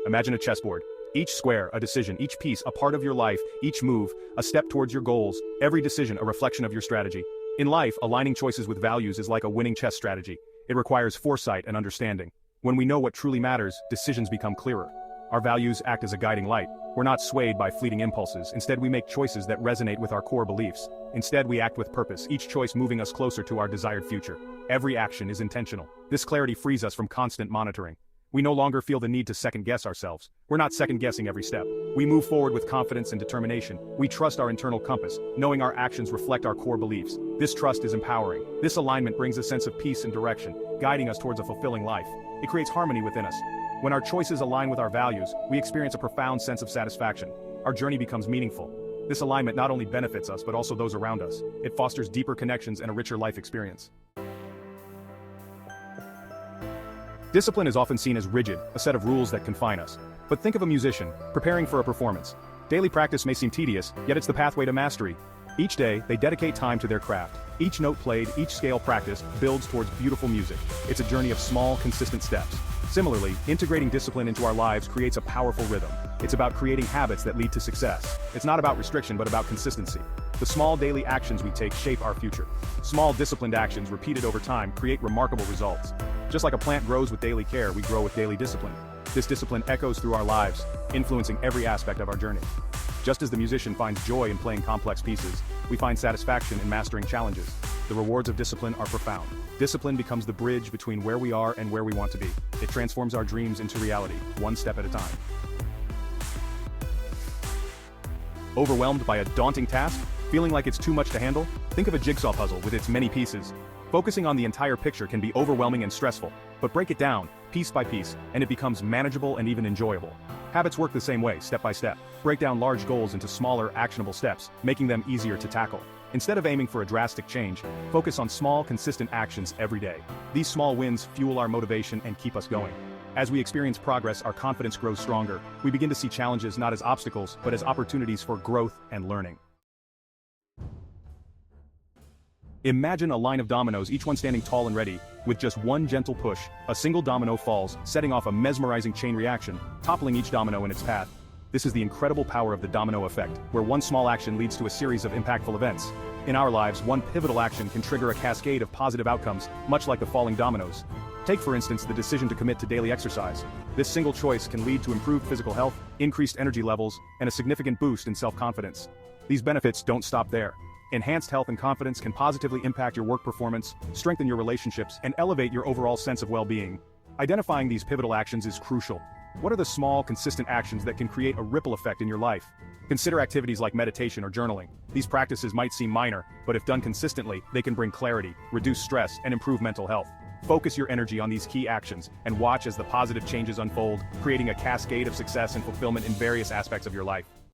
Imagine a chessboard. Each square, a decision, each piece, a part of your life, each move, a step towards your goals, every decision, a reflection of your strategy. In life, aligning choices with values is like a winning chess strategy. It requires foresight and understanding. When we know what truly matters, decisions become clearer. Our values act as a guiding light. We're not swayed by fleeting impulses. Instead, we make choices that resonate with our core beliefs. Instead, we act with purpose, each choice moving us closer to our desired future. Every action is intentional. This clarity frees us from constant monitoring. We no longer feel the need to second-guess ourselves. We're not second-guessing every step. We move forward with confidence and determination. We trust our internal compass, knowing our actions reflect our core beliefs. This trust is empowering. This alignment brings a sense of peace and direction, guiding us towards a fulfilling life. It creates harmony within us. When our choices align with our values, we experience a profound sense of satisfaction. Our journey becomes meaningful. This alignment not only benefits us but also those around us. It fosters deeper connections and a richer life experience. Discipline is often seen as rigid, a set of rules that confine us. But think of a musician, preparing for a performance. Daily practice may seem tedious, yet it's the pathway to mastery. Each day, they dedicate time to their craft. Each note played, each scale practiced, builds towards beautiful music. It's a journey of small, consistent steps. Similarly, integrating discipline into our lives creates a powerful rhythm. It's about creating habits that lead to success. It's not about restriction but about consistency. The small daily actions we take shape our future. Small disciplined actions repeated over time create remarkable results. Just like a plant grows with daily care, we grow with daily discipline. This discipline echoes through our lives, influencing every aspect of our journey. Just as the musician finds joy in playing complex pieces, we find satisfaction in mastering challenges. The rewards of discipline are profound. Discipline becomes the bridge between where we are and where we want to be. It transforms our dreams into reality, one step at a time. Overwhelmed by a daunting task? Feeling like it's too much to handle? Think of a jigsaw puzzle with its many pieces. Focusing on the entire picture can be overwhelming and stressful, but break it down, piece by piece, and it becomes manageable and even enjoyable. Habits work the same way, step by step. Break down large goals into smaller, actionable steps, making them easier to tackle. Instead of aiming for a drastic change, focus on small, consistent actions every day. These small wins fuel our motivation and keep us going. As we experience progress, our confidence grows stronger. We begin to see challenges not as obstacles, but as opportunities for growth and learning. Imagine a line of dominoes, each one standing tall and ready. With just one gentle push, a single domino falls, setting off a mesmerizing chain reaction, toppling each domino in its path. This is the incredible power of the domino effect, where one small action leads to a series of impactful events. In our lives, one pivotal action can trigger a cascade of positive outcomes, much like the falling dominoes. Take for instance the decision to commit to daily exercise. This single choice can lead to improved physical health, increased energy levels, and a significant boost in self-confidence. These benefits don't stop there. Enhanced health and confidence can positively impact your work performance, strengthen your relationships, and elevate your overall sense of well-being. Identifying these pivotal actions is crucial. What are the small, consistent actions that can create a ripple effect in your life? Consider activities like meditation or journaling. These practices might seem minor, but if done consistently, they can bring clarity, reduce stress, and improve mental health. Focus your energy on these key actions, and watch as the positive changes unfold, creating a cascade of success and fulfillment in various aspects of your life.